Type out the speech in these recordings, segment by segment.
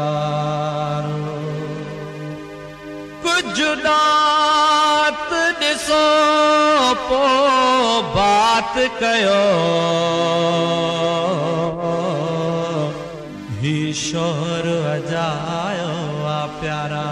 प्यारो कुछ दात ॾिसो पो बात कयो ही शोर अजायो आ प्यारा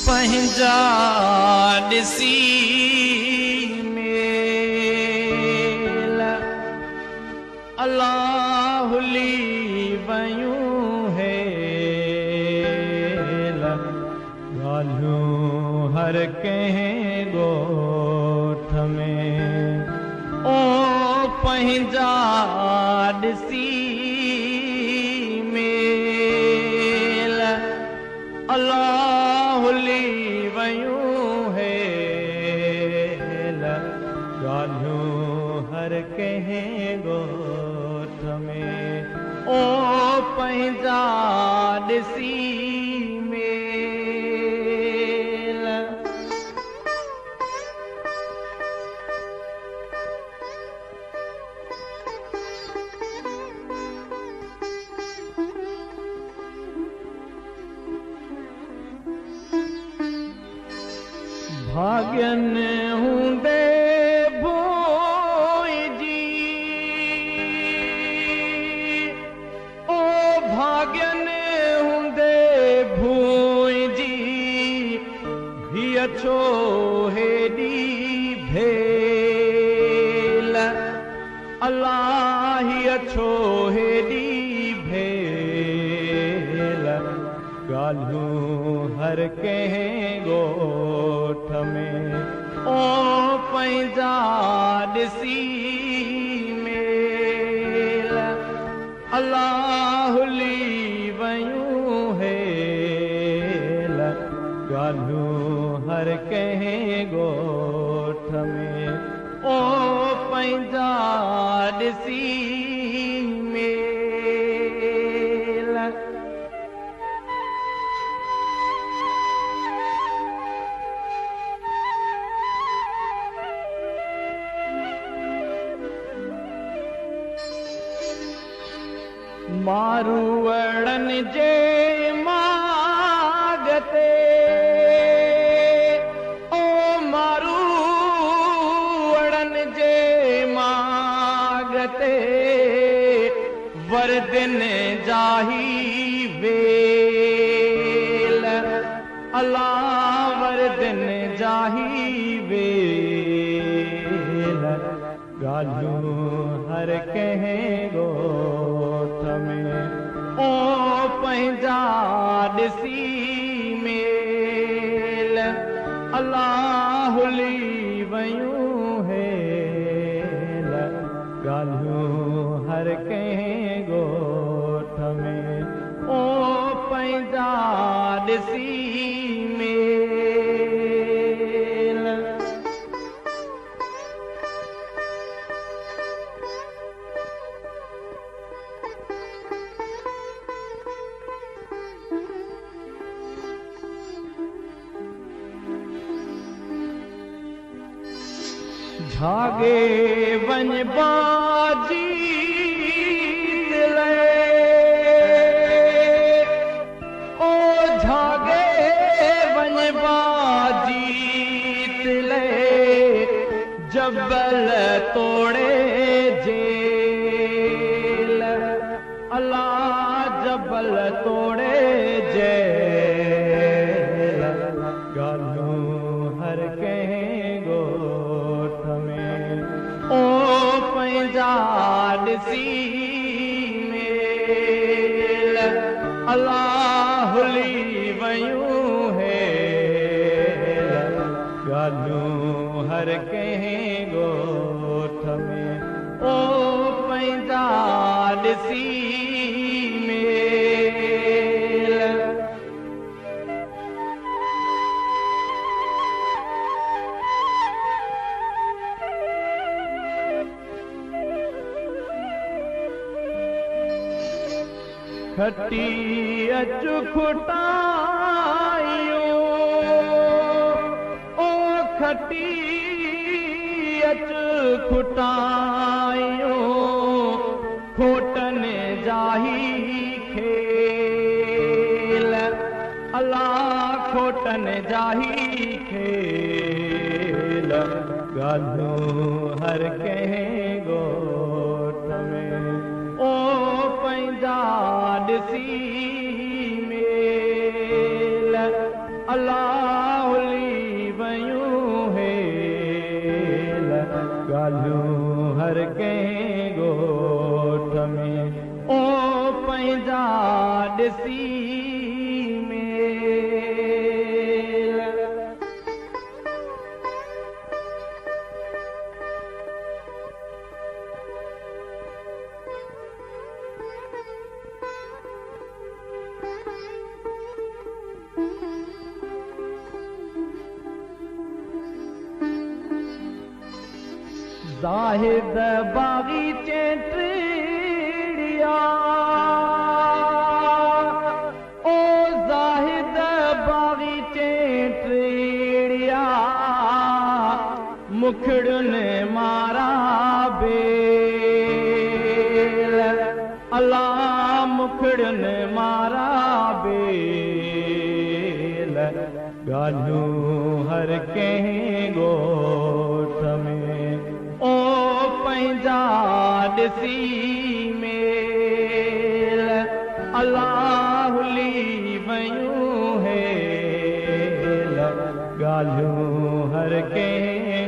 पंहिंजा ॾिसी मेल अलाहुली वयूं हेल ॻाल्हियूं हर कंहिं ॻोठ में ओ पंहिंजा ॾिसी मेल अलाहुली वयूं हेल ॻाल्हियूं हर कंहिं ॻोठ में ओ पंहिंजा ॾिसी मेल भाग्यन हूंदे भोइजी ओ भाग्यन हूंदे भोइजी हीअ छो हेॾी भेल अलाह हीअ छो हेॾी भेल ॻाल्हियूं हर कंहिं ॻोठ में ओ पंहिंजा ॾिसी मेल अलाहुली वयूं हेल ॻाल्हियूं हर कंहिं ॻोठ में ओ पंहिंजा ॾिसी मेल मारूअड़न जे मागते ओ मारूअड़न जे मागते वरदिन जाही वेल अल्लाह वरदिन जाही वेल ॻाल्हियूं हर कंहिं ॻोठ में ओ पंहिंजा ॾिसी मेल अलाहुली वयूं हेल ॻाल्हियूं हर कंहिं ॻोठ में ओ पंहिंजा ॾिसी मेल झागे वञ बाजी दिले ओ झागे वञ बाजी दिले जबल तोड़े जेल अल्लाह जबल तोड़े जेल ॻाल्हियूं हर कंहिं ॻोठ में ओ पंहिंजा ॾिसी मेल अलाहुली वयूं हेल ॻाल्हियूं हर कंहिं ॻोठ में ओ पंहिंजा ॾिसी मेल खटी अच खुटायो ओ खटी अच खुटायो खोटन जाही खेल अल्लाह खोटन जाही खेल गालूं हर कंहिं ॻोठ में ओ पंहिंजा ॾिसी मेल अल्लाह हुली वयूं हेल गालूं हर कंहिं ॻोठ में ओ पंहिंजा ॾिसी ज़ाहिद बाग़ीचे टीड़िया ओ ज़ाहिद बाग़ीचे टीड़िया मुखड़ुनि मारा बेल अल्लाह मुखड़ुनि मारा बेल गालूं हर कंहिं ॻोठ में ओ पंहिंजा ॾिसी मेल अल्लाह हुली वयूं हेल गालूं हर कंहिं